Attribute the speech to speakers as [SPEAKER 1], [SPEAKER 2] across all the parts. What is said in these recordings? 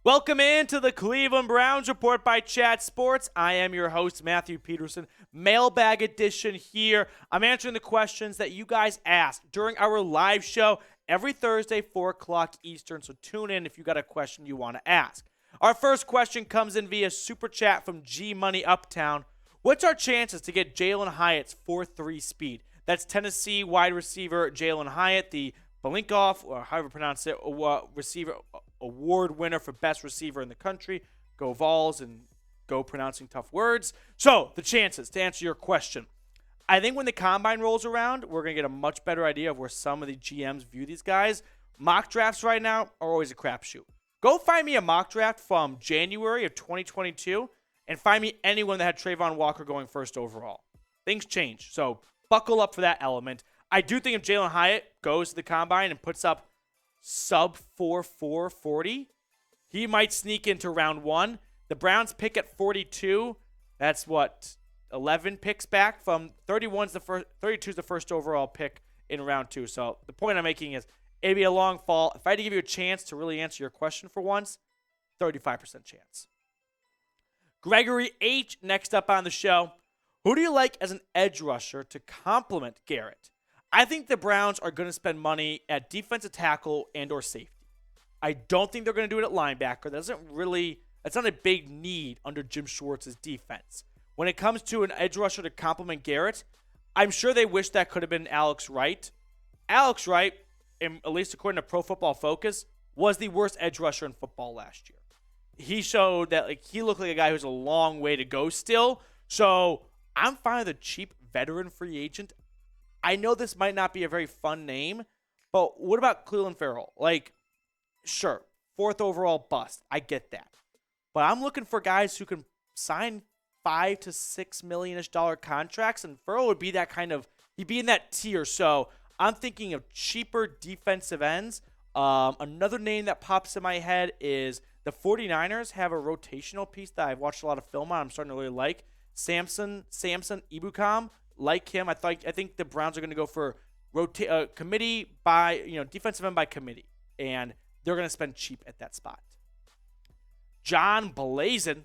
[SPEAKER 1] Welcome into the Cleveland Browns Report by Chat Sports. I am your host, Matthew Peterson. Mailbag edition here. I'm answering the questions that you guys asked during our live show every Thursday, 4 o'clock Eastern. So tune in if you got a question you want to ask. Our first question comes in via Super Chat from G Money Uptown. What's our chances to get Jalen Hyatt's 4.3 speed? That's Tennessee wide receiver Jalen Hyatt, the Balinkoff, or however you pronounce it, receiver award winner for best receiver in the country. Go Vols and go pronouncing tough words. So, the chances, to answer your question. I think when the combine rolls around, we're going to get a much better idea of where some of the GMs view these guys. Mock drafts right now are always a crapshoot. Go find me a mock draft from January of 2022 and find me anyone that had Trayvon Walker going first overall. Things change, so buckle up for that element. I do think if Jalen Hyatt goes to the combine and puts up sub 4.4 40, he might sneak into round one. The Browns pick at 42. That's what, 11 picks back from 31's the first, 32's the first overall pick in round two. So the point I'm making is it'd be a long fall. If I had to give you a chance to really answer your question for once, 35% chance. Gregory H. next up on the show. Who do you like as an edge rusher to complement Garrett? I think the Browns are going to spend money at defensive tackle and or safety. I don't think they're going to do it at linebacker. That's not a big need under Jim Schwartz's defense. When it comes to an edge rusher to complement Garrett, I'm sure they wish that could have been Alex Wright. Alex Wright, at least according to Pro Football Focus, was the worst edge rusher in football last year. He showed that he looked like a guy who's a long way to go still. So I'm fine with a cheap veteran free agent. I know this might not be a very fun name, but what about Clelin Ferrell? Sure, 4th overall bust. I get that. But I'm looking for guys who can sign $5 to $6 million-ish contracts, and Ferrell would be that he'd be in that tier. So I'm thinking of cheaper defensive ends. Another name that pops in my head is the 49ers have a rotational piece that I've watched a lot of film on. I'm starting to really like. Samson Ebukam. Like him, I think the Browns are going to go for committee by, defensive end by committee, and they're going to spend cheap at that spot. John Blazin,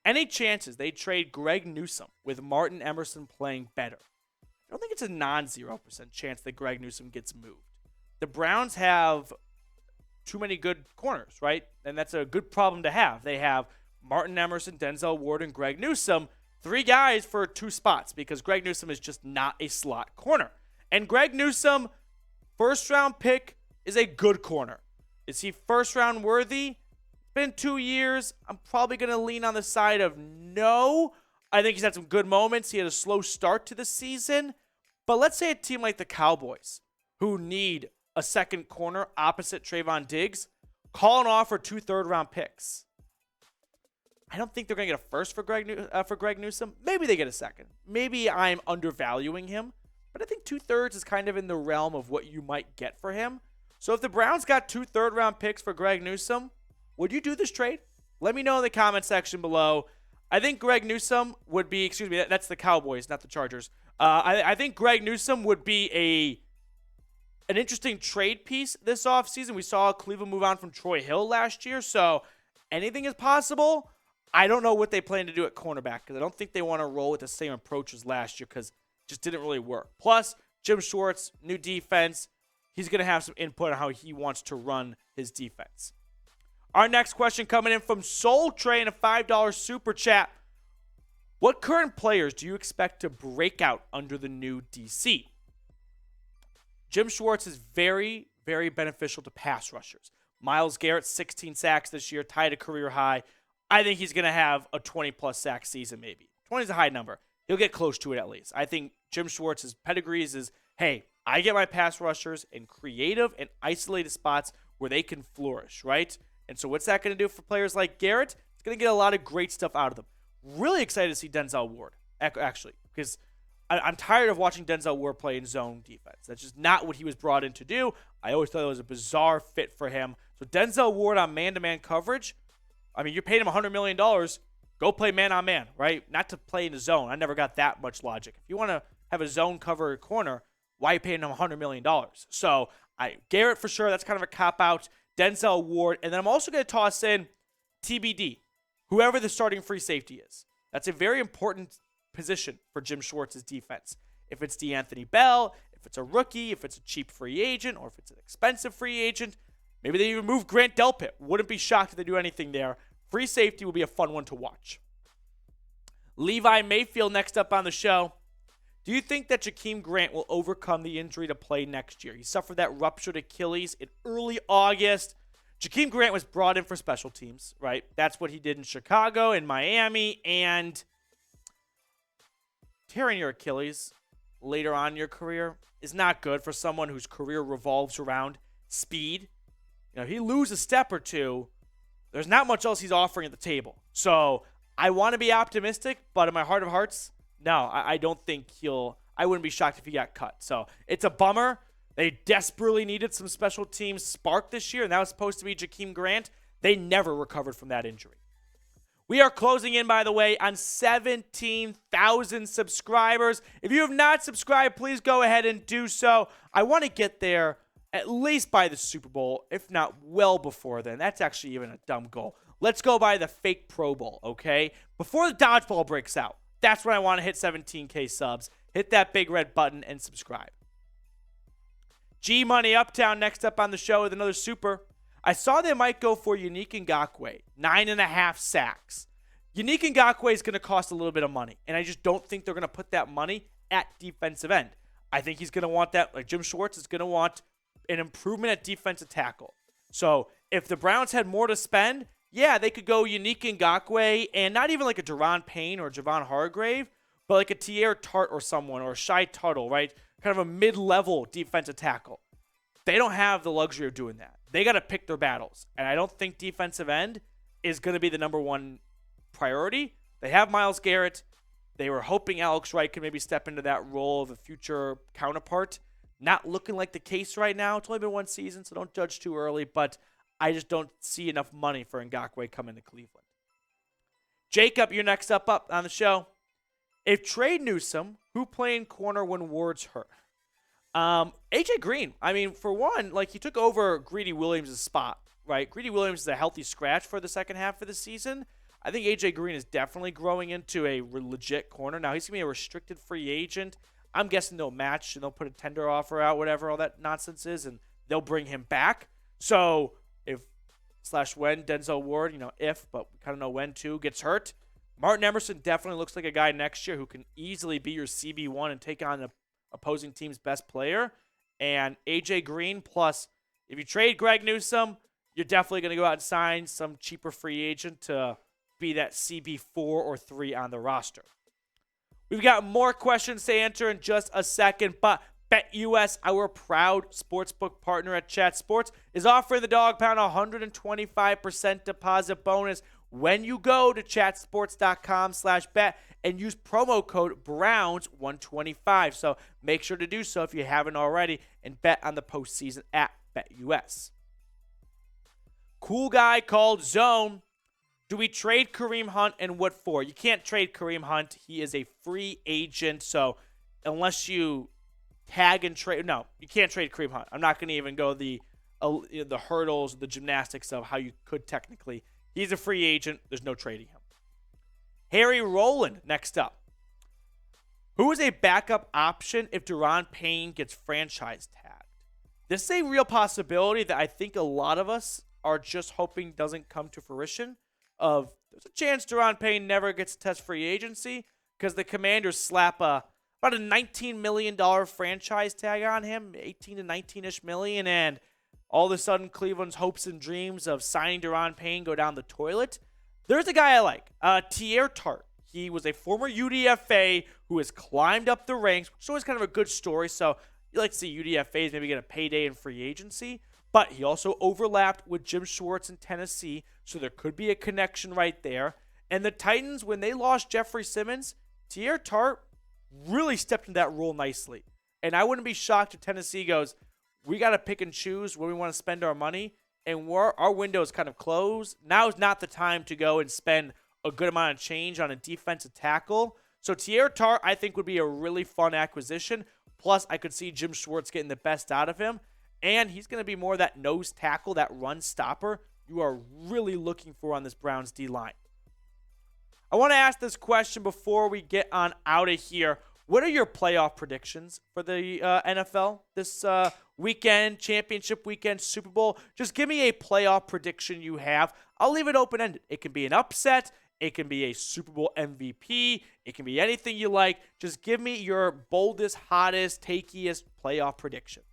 [SPEAKER 1] any chances they trade Greg Newsome with Martin Emerson playing better? I don't think it's a non-0% chance that Greg Newsome gets moved. The Browns have too many good corners, right? And that's a good problem to have. They have Martin Emerson, Denzel Ward, and Greg Newsome. 3 guys for 2 spots because Greg Newsome is just not a slot corner. And Greg Newsome, first-round pick, is a good corner. Is he first-round worthy? It's been 2 years. I'm probably going to lean on the side of no. I think he's had some good moments. He had a slow start to the season. But let's say a team like the Cowboys, who need a second corner opposite Trayvon Diggs, call an offer 2 third-round picks. I don't think they're going to get a first for Greg Newsome. Maybe they get a second. Maybe I'm undervaluing him. But I think 2/3 is kind of in the realm of what you might get for him. So if the Browns got 2 third-round picks for Greg Newsome, would you do this trade? Let me know in the comment section below. I think Greg Newsome would be, that's the Cowboys, not the Chargers. I think Greg Newsome would be an interesting trade piece this offseason. We saw Cleveland move on from Troy Hill last year. So anything is possible. I don't know what they plan to do at cornerback because I don't think they want to roll with the same approach as last year because it just didn't really work. Plus, Jim Schwartz, new defense. He's going to have some input on how he wants to run his defense. Our next question coming in from Soul Train, a $5 super chat. What current players do you expect to break out under the new DC? Jim Schwartz is very, very beneficial to pass rushers. Myles Garrett, 16 sacks this year, tied a career high. I think he's going to have a 20-plus sack season maybe. 20 is a high number. He'll get close to it at least. I think Jim Schwartz's pedigrees is, hey, I get my pass rushers in creative and isolated spots where they can flourish, right? And so what's that going to do for players like Garrett? It's going to get a lot of great stuff out of them. Really excited to see Denzel Ward, actually, because I'm tired of watching Denzel Ward play in zone defense. That's just not what he was brought in to do. I always thought it was a bizarre fit for him. So Denzel Ward on man-to-man coverage, I mean, you're paying him $100 million. Go play man-on-man, right? Not to play in the zone. I never got that much logic. If you want to have a zone cover corner, why are you paying him $100 million? So Garrett for sure. That's kind of a cop-out. Denzel Ward. And then I'm also going to toss in TBD, whoever the starting free safety is. That's a very important position for Jim Schwartz's defense. If it's DeAnthony Bell, if it's a rookie, if it's a cheap free agent, or if it's an expensive free agent, maybe they even move Grant Delpit. Wouldn't be shocked if they do anything there. Free safety will be a fun one to watch. Levi Mayfield next up on the show. Do you think that Jakeem Grant will overcome the injury to play next year? He suffered that ruptured Achilles in early August. Jakeem Grant was brought in for special teams, right? That's what he did in Chicago and Miami. And tearing your Achilles later on in your career is not good for someone whose career revolves around speed. He loses a step or two, there's not much else he's offering at the table. So I want to be optimistic, but in my heart of hearts, no, I don't think I wouldn't be shocked if he got cut. So it's a bummer. They desperately needed some special teams spark this year, and that was supposed to be Jakeem Grant. They never recovered from that injury. We are closing in, by the way, on 17,000 subscribers. If you have not subscribed, please go ahead and do so. I want to get there at least by the Super Bowl, if not well before then. That's actually even a dumb goal. Let's go by the fake Pro Bowl, okay? Before the dodgeball breaks out, that's when I want to hit 17K subs. Hit that big red button and subscribe. G Money Uptown next up on the show with another super. I saw they might go for Unique Ngakoue, 9.5 sacks. Unique Ngakoue is going to cost a little bit of money, and I just don't think they're going to put that money at defensive end. I think he's going to want that, like Jim Schwartz is going to want an improvement at defensive tackle. So if the Browns had more to spend, yeah, they could go Unique Ngakoue and not even like a Daron Payne or Javon Hargrave, but like a Teair Tart or someone, or a Shy Tuttle, right? Kind of a mid-level defensive tackle. They don't have the luxury of doing that. They got to pick their battles. And I don't think defensive end is going to be the number one priority. They have Myles Garrett. They were hoping Alex Wright could maybe step into that role of a future counterpart. Not looking like the case right now. It's only been one season, so don't judge too early. But I just don't see enough money for Ngakoue coming to Cleveland. Jacob, you're next up on the show. If trade Newsome, who playing corner when Ward's hurt? AJ Green. I mean, for one, like he took over Greedy Williams' spot, right? Greedy Williams is a healthy scratch for the second half of the season. I think AJ Green is definitely growing into a legit corner. Now, he's going to be a restricted free agent. I'm guessing they'll match and they'll put a tender offer out, whatever all that nonsense is, and they'll bring him back. So when Denzel Ward, if, but we kind of know when too, gets hurt, Martin Emerson definitely looks like a guy next year who can easily be your CB1 and take on the opposing team's best player. And AJ Green, plus if you trade Greg Newsome, you're definitely going to go out and sign some cheaper free agent to be that CB4 or 3 on the roster. We've got more questions to answer in just a second, but BetUS, our proud sportsbook partner at Chat Sports, is offering the Dog Pound 125% deposit bonus when you go to chatsports.com/bet and use promo code Browns125. So make sure to do so if you haven't already and bet on the postseason at BetUS. Cool guy called Zone. Do we trade Kareem Hunt and what for? You can't trade Kareem Hunt. He is a free agent. So unless you tag and trade, no, you can't trade Kareem Hunt. I'm not going to even go the hurdles, the gymnastics of how you could technically. He's a free agent. There's no trading him. Harry Rowland next up. Who is a backup option if Daron Payne gets franchise tagged? This is a real possibility that I think a lot of us are just hoping doesn't come to fruition. There's a chance Daron Payne never gets to test free agency because the Commanders slap about a $19 million franchise tag on him, 18 to 19-ish million, and all of a sudden Cleveland's hopes and dreams of signing Daron Payne go down the toilet. There's a guy I like, Teair Tart. He was a former UDFA who has climbed up the ranks, which is always kind of a good story. So you like to see UDFAs maybe get a payday in free agency. But he also overlapped with Jim Schwartz in Tennessee, so there could be a connection right there. And the Titans, when they lost Jeffrey Simmons, Teair Tart really stepped into that role nicely. And I wouldn't be shocked if Tennessee goes, we got to pick and choose where we want to spend our money, and where our window is kind of closed. Now is not the time to go and spend a good amount of change on a defensive tackle. So Teair Tart, I think, would be a really fun acquisition. Plus, I could see Jim Schwartz getting the best out of him. And he's going to be more that nose tackle, that run stopper you are really looking for on this Browns D-line? I want to ask this question before we get on out of here. What are your playoff predictions for the NFL this weekend, championship weekend, Super Bowl? Just give me a playoff prediction you have. I'll leave it open-ended. It can be an upset. It can be a Super Bowl MVP. It can be anything you like. Just give me your boldest, hottest, takiest playoff prediction.